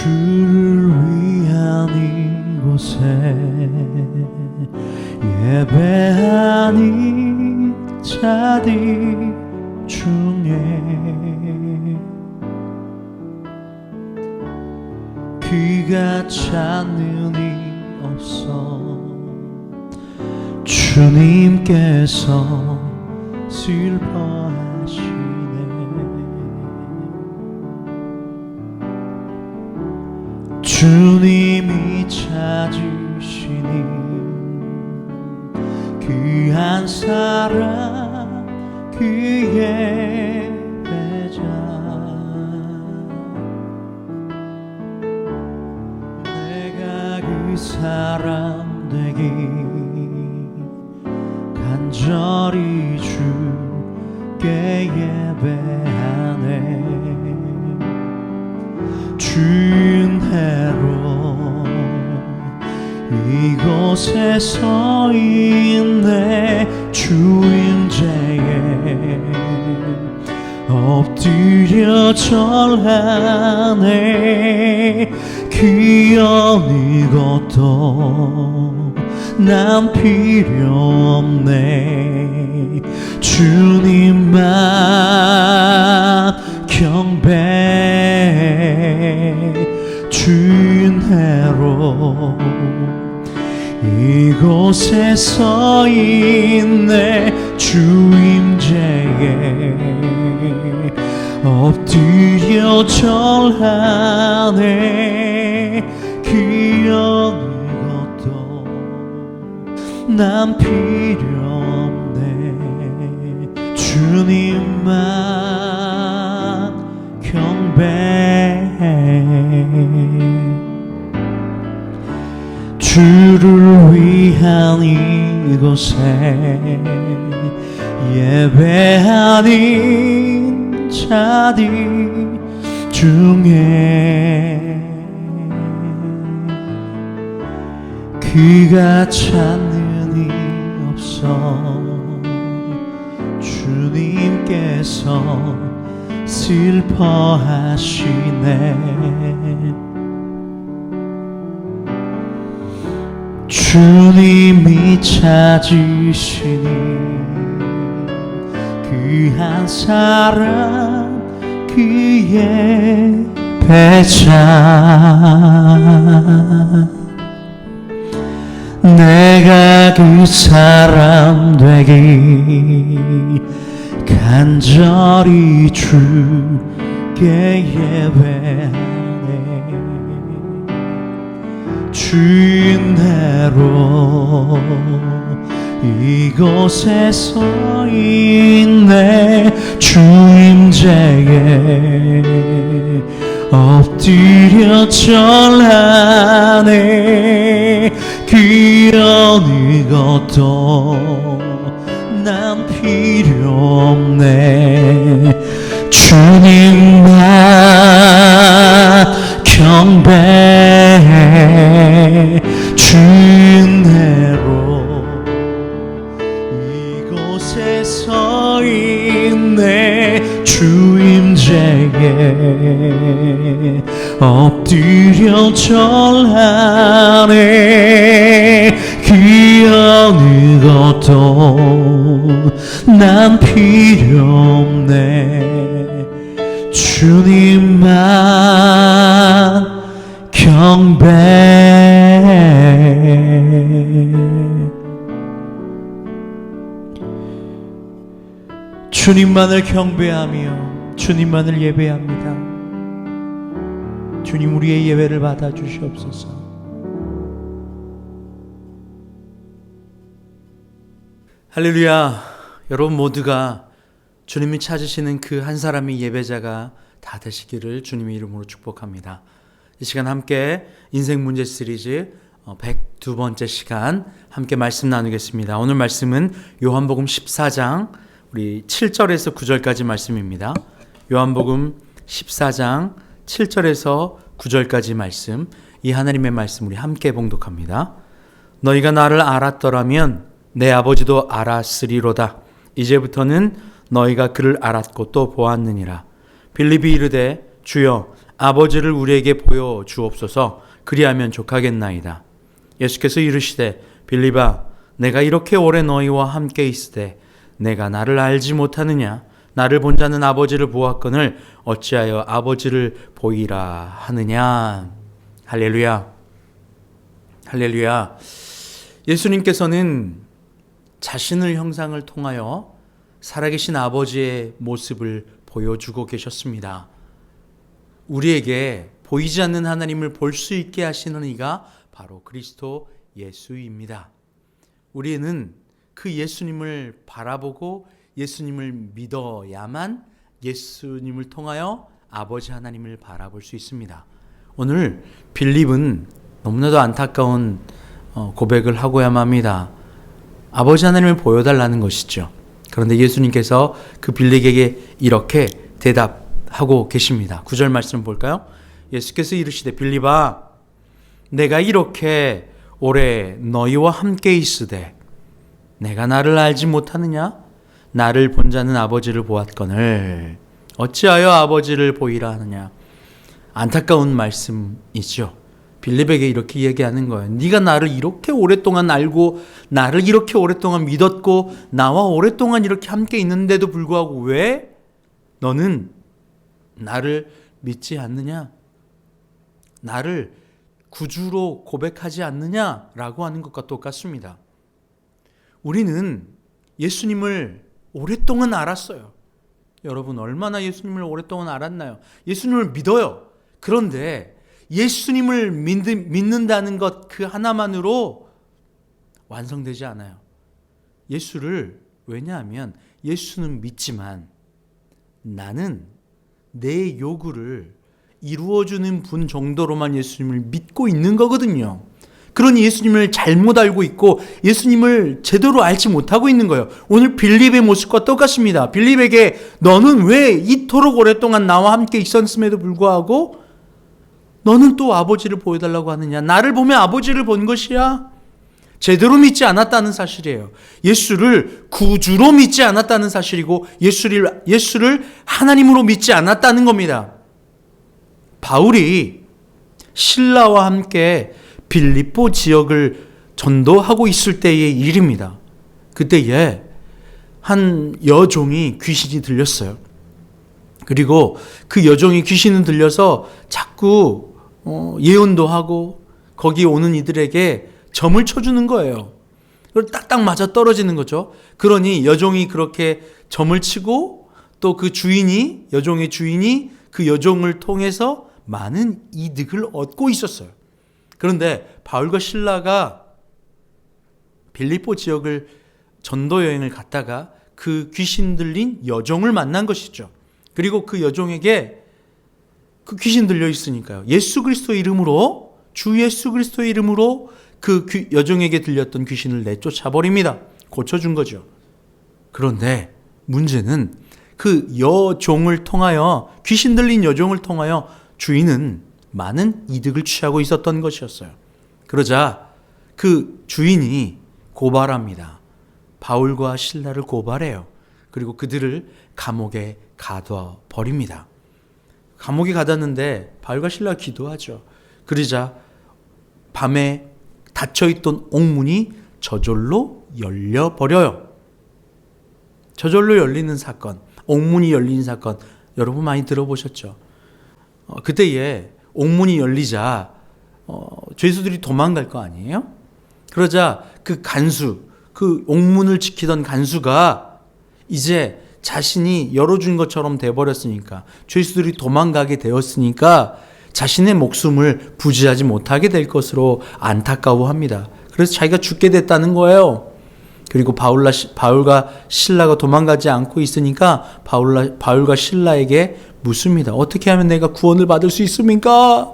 주를 위한 이곳에 예배하는 자들 중에 그가 찾는 이 없어 주님께서 슬퍼하시네. 주님이 찾으시니 그 한 사람 그의 배자 내가 그 사람 되기 간절히 주께 예배하네. 주은혜로 이곳에 서 있네. 주임제에 엎드려 절하네. 그 어느 것도 난 필요 없네. 주님만 경배. 주은혜로 이곳에 서 있네. 주임제에 엎드려 절하네. 그 어느 것도 난 필요 없네. 주님만 경배. 주를 위한 이곳에 예배하는 자들 중에 그가 찾는 이 없어 주님께서 슬퍼하시네. 주님이 찾으시니 그 한 사람 그의 배자 내가 그 사람 되기 간절히 주께 예배하네. 주인대로 이곳에 서 있네. 주임제에 엎드려 절하네. 그 어느 것도 난 필요 없네. 주님만 경배. 주은혜로 이곳에 서 있네. 주임제에 엎드려 절하네. 그 어느 것도 난 필요 없네. 주님만 경배. 주님만을 경배하며 주님만을 예배합니다. 주님, 우리의 예배를 받아주시옵소서. 할렐루야. 여러분 모두가 주님이 찾으시는 그 한 사람의 예배자가 다 되시기를 주님의 이름으로 축복합니다. 이 시간 함께 인생 문제 시리즈 102번째 시간 함께 말씀 나누겠습니다. 오늘 말씀은 요한복음 14장 우리 7절에서 9절까지 말씀입니다. 요한복음 14장 7절에서 9절까지 말씀, 이 하나님의 말씀 우리 함께 봉독합니다. 너희가 나를 알았더라면 내 아버지도 알았으리로다. 이제부터는 너희가 그를 알았고 또 보았느니라. 빌립이 이르되 주여 아버지를 우리에게 보여 주옵소서. 그리하면 족하겠나이다. 예수께서 이르시되 빌립아 내가 이렇게 오래 너희와 함께 있으되 내가 나를 알지 못하느냐? 나를 본 자는 아버지를 보았거늘 어찌하여 아버지를 보이라 하느냐? 할렐루야. 할렐루야. 예수님께서는 자신의 형상을 통하여 살아계신 아버지의 모습을 보여주고 계셨습니다. 우리에게 보이지 않는 하나님을 볼 수 있게 하시는 이가 바로 그리스도 예수입니다. 우리는 그 예수님을 바라보고 예수님을 믿어야만 예수님을 통하여 아버지 하나님을 바라볼 수 있습니다. 오늘 빌립은 너무나도 안타까운 고백을 하고야만 합니다. 아버지 하나님을 보여달라는 것이죠. 그런데 예수님께서 그 빌립에게 이렇게 대답하고 계십니다. 9절 말씀 볼까요? 예수께서 이르시되 빌립아 내가 이렇게 오래 너희와 함께 있으되 내가 나를 알지 못하느냐? 나를 본 자는 아버지를 보았거늘 어찌하여 아버지를 보이라 하느냐? 안타까운 말씀이죠. 빌립에게 이렇게 얘기하는 거예요. 네가 나를 이렇게 오랫동안 알고 나를 이렇게 오랫동안 믿었고 나와 오랫동안 이렇게 함께 있는데도 불구하고 왜 너는 나를 믿지 않느냐? 나를 구주로 고백하지 않느냐라고 하는 것과 똑같습니다. 우리는 예수님을 오랫동안 알았어요. 여러분 얼마나 예수님을 오랫동안 알았나요? 예수님을 믿어요. 그런데 예수님을 믿는다는 것 그 하나만으로 완성되지 않아요. 예수를 왜냐하면 예수는 믿지만 나는 내 요구를 이루어주는 분 정도로만 예수님을 믿고 있는 거거든요. 그러니 예수님을 잘못 알고 있고 예수님을 제대로 알지 못하고 있는 거예요. 오늘 빌립의 모습과 똑같습니다. 빌립에게 너는 왜 이토록 오랫동안 나와 함께 있었음에도 불구하고 너는 또 아버지를 보여달라고 하느냐? 나를 보면 아버지를 본 것이야? 제대로 믿지 않았다는 사실이에요. 예수를 구주로 믿지 않았다는 사실이고 예수를 하나님으로 믿지 않았다는 겁니다. 바울이 신라와 함께 빌립보 지역을 전도하고 있을 때의 일입니다. 그때에 한 여종이 귀신이 들렸어요. 그리고 그 여종이 귀신은 들려서 자꾸 예언도 하고 거기 오는 이들에게 점을 쳐주는 거예요. 그걸 딱딱 맞아 떨어지는 거죠. 그러니 여종이 그렇게 점을 치고 또 그 여종의 주인이 그 여종을 통해서 많은 이득을 얻고 있었어요. 그런데 바울과 실라가 빌립보 지역을 전도 여행을 갔다가 그 귀신 들린 여종을 만난 것이죠. 그리고 그 여종에게 그 귀신 들려 있으니까요. 예수 그리스도의 이름으로 주 예수 그리스도의 이름으로 그 여종에게 들렸던 귀신을 내쫓아 버립니다. 고쳐준 거죠. 그런데 문제는 그 여종을 통하여 귀신 들린 여종을 통하여 주인은 많은 이득을 취하고 있었던 것이었어요. 그러자 그 주인이 고발합니다. 바울과 실라를 고발해요. 그리고 그들을 감옥에 가둬 버립니다. 감옥에 가뒀는데 바울과 실라가 기도하죠. 그러자 밤에 닫혀있던 옥문이 저절로 열려버려요. 저절로 열리는 사건, 옥문이 열리는 사건 여러분 많이 들어보셨죠? 그때에 옥문이 열리자 죄수들이 도망갈 거 아니에요? 그러자 그 간수, 그 옥문을 지키던 간수가 이제 자신이 열어준 것처럼 돼버렸으니까 죄수들이 도망가게 되었으니까 자신의 목숨을 부지하지 못하게 될 것으로 안타까워합니다. 그래서 자기가 죽게 됐다는 거예요. 그리고 바울과 실라가 도망가지 않고 있으니까 바울과 실라에게 묻습니다. 어떻게 하면 내가 구원을 받을 수 있습니까?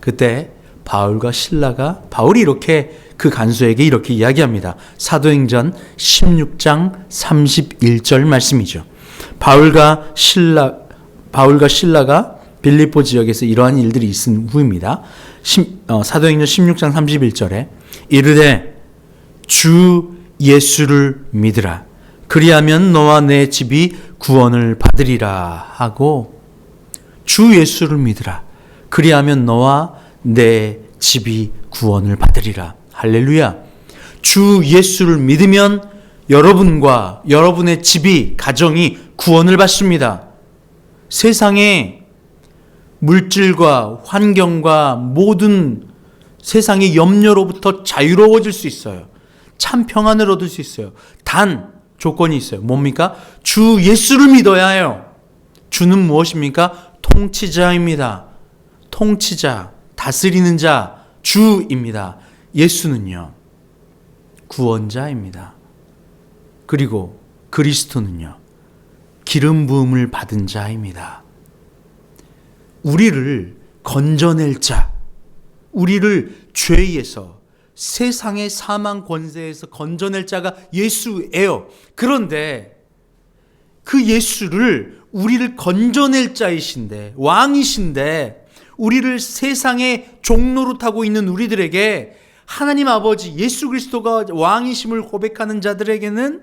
그때 바울이 이렇게 그 간수에게 이렇게 이야기합니다. 사도행전 16장 31절 말씀이죠. 바울과 실라가 빌립보 지역에서 이러한 일들이 있은 후입니다. 사도행전 16장 31절에 이르되 주 예수를 믿으라. 그리하면 너와 내 집이 구원을 받으리라 하고 주 예수를 믿으라. 그리하면 너와 내 집이 구원을 받으리라. 할렐루야. 주 예수를 믿으면 여러분과 여러분의 집이, 가정이 구원을 받습니다. 세상의 물질과 환경과 모든 세상의 염려로부터 자유로워질 수 있어요. 참 평안을 얻을 수 있어요. 단 조건이 있어요. 뭡니까? 주 예수를 믿어야 해요. 주는 무엇입니까? 통치자입니다. 통치자, 다스리는 자, 주입니다. 예수는요, 구원자입니다. 그리고 그리스도는요, 기름 부음을 받은 자입니다. 우리를 건져낼 자, 우리를 죄에서, 세상의 사망 권세에서 건져낼 자가 예수예요. 그런데 그 예수를, 우리를 건져낼 자이신데, 왕이신데, 우리를 세상의 종노릇하고 있는 우리들에게 하나님 아버지 예수 그리스도가 왕이심을 고백하는 자들에게는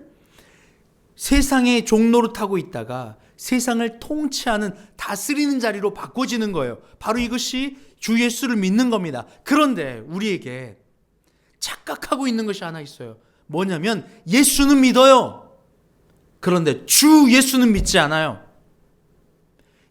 세상의 종노릇하고 있다가 세상을 통치하는, 다스리는 자리로 바꿔지는 거예요. 바로 이것이 주 예수를 믿는 겁니다. 그런데 우리에게 착각하고 있는 것이 하나 있어요. 뭐냐면 예수는 믿어요. 그런데 주 예수는 믿지 않아요.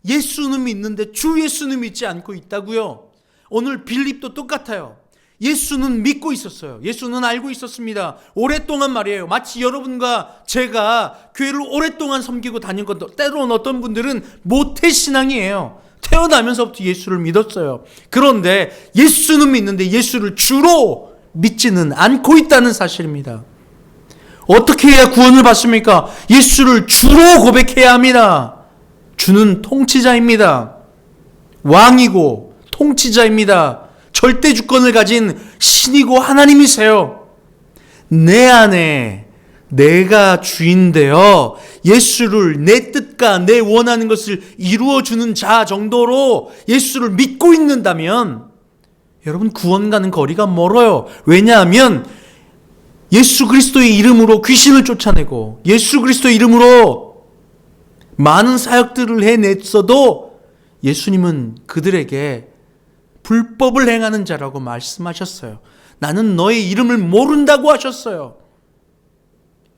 예수는 믿는데 주 예수는 믿지 않고 있다고요. 오늘 빌립도 똑같아요. 예수는 믿고 있었어요. 예수는 알고 있었습니다. 오랫동안 말이에요. 마치 여러분과 제가 교회를 오랫동안 섬기고 다닌 것도, 때로는 어떤 분들은 모태신앙이에요. 태어나면서부터 예수를 믿었어요. 그런데 예수는 믿는데 예수를 주로 믿지는 않고 있다는 사실입니다. 어떻게 해야 구원을 받습니까? 예수를 주로 고백해야 합니다. 주는 통치자입니다. 왕이고 통치자입니다. 절대 주권을 가진 신이고 하나님이세요. 내 안에 내가 주인되어 예수를, 내 뜻과 내 원하는 것을 이루어주는 자 정도로 예수를 믿고 있는다면 여러분, 구원과는 거리가 멀어요. 왜냐하면 예수 그리스도의 이름으로 귀신을 쫓아내고 예수 그리스도의 이름으로 많은 사역들을 해냈어도 예수님은 그들에게 불법을 행하는 자라고 말씀하셨어요. 나는 너의 이름을 모른다고 하셨어요.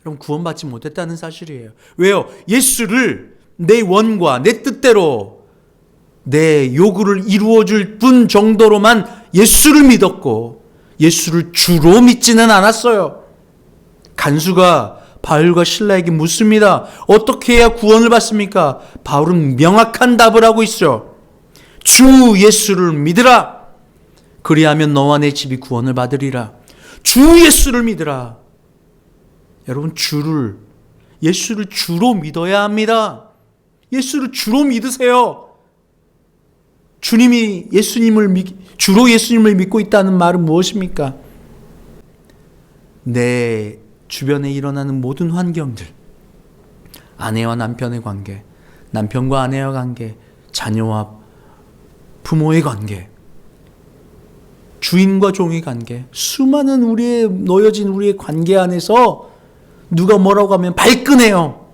여러분, 구원받지 못했다는 사실이에요. 왜요? 예수를 내 원과 내 뜻대로 내 요구를 이루어줄 분 정도로만 예수를 믿었고 예수를 주로 믿지는 않았어요. 간수가 바울과 실라에게 묻습니다. 어떻게 해야 구원을 받습니까? 바울은 명확한 답을 하고 있어요. 주 예수를 믿으라. 그리하면 너와 내 집이 구원을 받으리라. 주 예수를 믿으라. 여러분, 예수를 주로 믿어야 합니다. 예수를 주로 믿으세요. 주로 예수님을 믿고 있다는 말은 무엇입니까? 내 주변에 일어나는 모든 환경들, 아내와 남편의 관계, 남편과 아내와 관계, 자녀와 부모의 관계, 주인과 종의 관계, 수많은 놓여진 우리의 관계 안에서 누가 뭐라고 하면 발끈해요.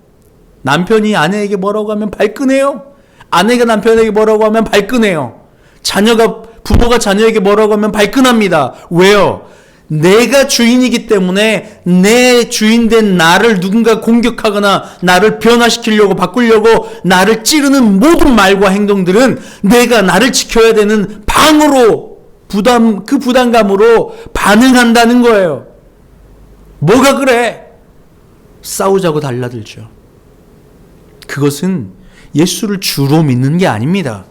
남편이 아내에게 뭐라고 하면 발끈해요. 아내가 남편에게 뭐라고 하면 발끈해요. 부모가 자녀에게 뭐라고 하면 발끈합니다. 왜요? 내가 주인이기 때문에 내 주인된 나를 누군가 공격하거나 나를 변화시키려고, 바꾸려고 나를 찌르는 모든 말과 행동들은 나를 지켜야 되는 방으로, 그 부담감으로 반응한다는 거예요. 뭐가 그래? 싸우자고 달라들죠. 그것은 예수를 주로 믿는 게 아닙니다.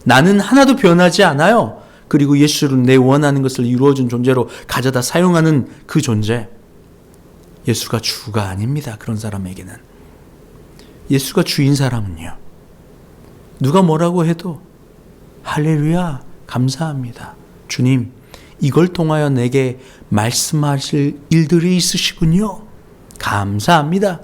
나는 하나도 변하지 않아요. 그리고 예수를 내 원하는 것을 이루어준 존재로 가져다 사용하는 그 존재. 예수가 주가 아닙니다. 그런 사람에게는. 예수가 주인 사람은요, 누가 뭐라고 해도 할렐루야, 감사합니다. 주님, 이걸 통하여 내게 말씀하실 일들이 있으시군요. 감사합니다.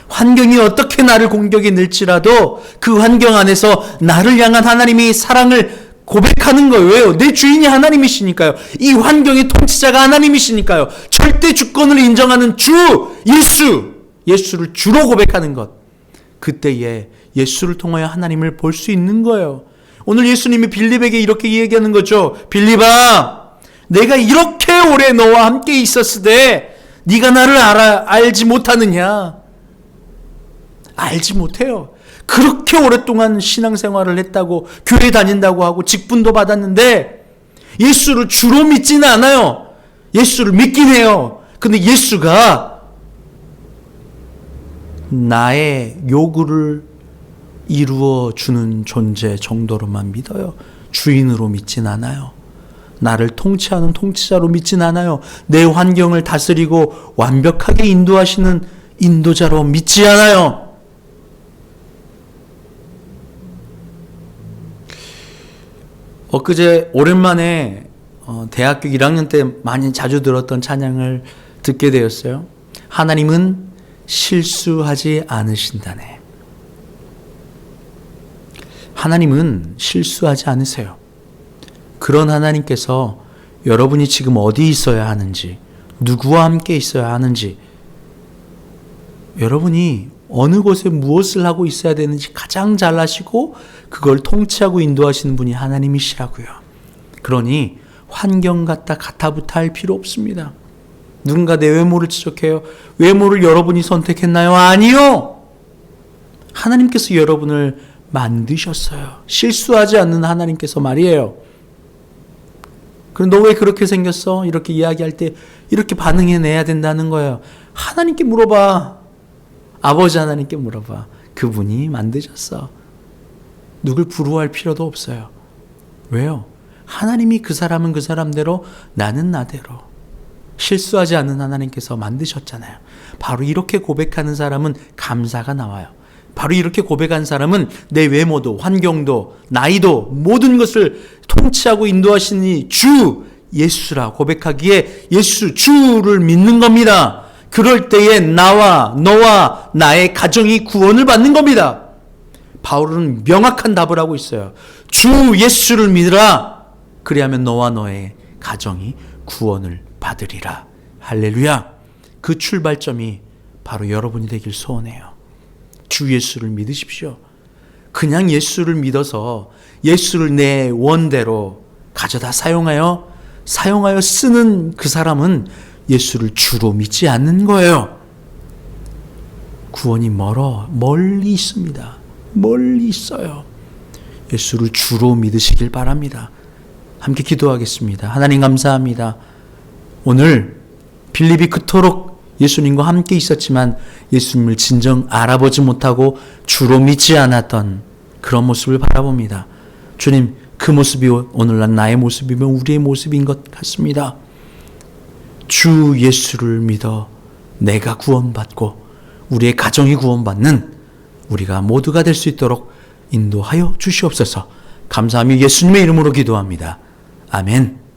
환경이 어떻게 나를 공격해 낼지라도 그 환경 안에서 나를 향한 하나님의 사랑을 고백하는 거예요. 왜요? 내 주인이 하나님이시니까요. 이 환경의 통치자가 하나님이시니까요. 절대 주권을 인정하는 주 예수를 주로 고백하는 것. 그때에 예수를 통하여 하나님을 볼 수 있는 거예요. 오늘 예수님이 빌립에게 이렇게 얘기하는 거죠. 빌립아, 내가 이렇게 오래 너와 함께 있었으되 네가 나를 알지 못하느냐? 알지 못해요. 그렇게 오랫동안 신앙생활을 했다고, 교회 다닌다고 하고 직분도 받았는데 예수를 주로 믿지는 않아요. 예수를 믿긴 해요. 근데 예수가 나의 요구를 이루어 주는 존재 정도로만 믿어요. 주인으로 믿진 않아요. 나를 통치하는 통치자로 믿진 않아요. 내 환경을 다스리고 완벽하게 인도하시는 인도자로 믿지 않아요. 엊그제 오랜만에 대학교 1학년 때 많이 자주 들었던 찬양을 듣게 되었어요. 하나님은 실수하지 않으신다네. 하나님은 실수하지 않으세요. 그런 하나님께서 여러분이 지금 어디 있어야 하는지, 누구와 함께 있어야 하는지, 여러분이 어느 곳에 무엇을 하고 있어야 되는지 가장 잘 아시고 그걸 통치하고 인도하시는 분이 하나님이시라고요. 그러니 환경 같다 가타부타 할 필요 없습니다. 누군가 내 외모를 지적해요. 외모를 여러분이 선택했나요? 아니요. 하나님께서 여러분을 만드셨어요. 실수하지 않는 하나님께서 말이에요. 그럼 너 왜 그렇게 생겼어? 이렇게 이야기할 때 이렇게 반응해내야 된다는 거예요. 하나님께 물어봐. 아버지 하나님께 물어봐. 그분이 만드셨어. 누굴 부러워할 필요도 없어요. 왜요? 하나님이 그 사람은 그 사람대로, 나는 나대로. 실수하지 않는 하나님께서 만드셨잖아요. 바로 이렇게 고백하는 사람은 감사가 나와요. 바로 이렇게 고백한 사람은 내 외모도 환경도 나이도 모든 것을 통치하고 인도하시니 주 예수라 고백하기에 예수 주를 믿는 겁니다. 그럴 때에 나와 너와 나의 가정이 구원을 받는 겁니다. 바울은 명확한 답을 하고 있어요. 주 예수를 믿으라. 그리하면 너와 너의 가정이 구원을 받으리라. 할렐루야. 그 출발점이 바로 여러분이 되길 소원해요. 주 예수를 믿으십시오. 그냥 예수를 믿어서 예수를 내 원대로 가져다 사용하여 쓰는 그 사람은 예수를 주로 믿지 않는 거예요. 구원이 멀리 있습니다. 멀리 있어요. 예수를 주로 믿으시길 바랍니다. 함께 기도하겠습니다. 하나님 감사합니다. 오늘 빌립이 그토록 예수님과 함께 있었지만 예수님을 진정 알아보지 못하고 주로 믿지 않았던 그런 모습을 바라봅니다. 주님, 그 모습이 오늘날 나의 모습이면 우리의 모습인 것 같습니다. 주 예수를 믿어 내가 구원받고 우리의 가정이 구원받는 우리가 모두가 될 수 있도록 인도하여 주시옵소서. 감사하며 예수님의 이름으로 기도합니다. 아멘.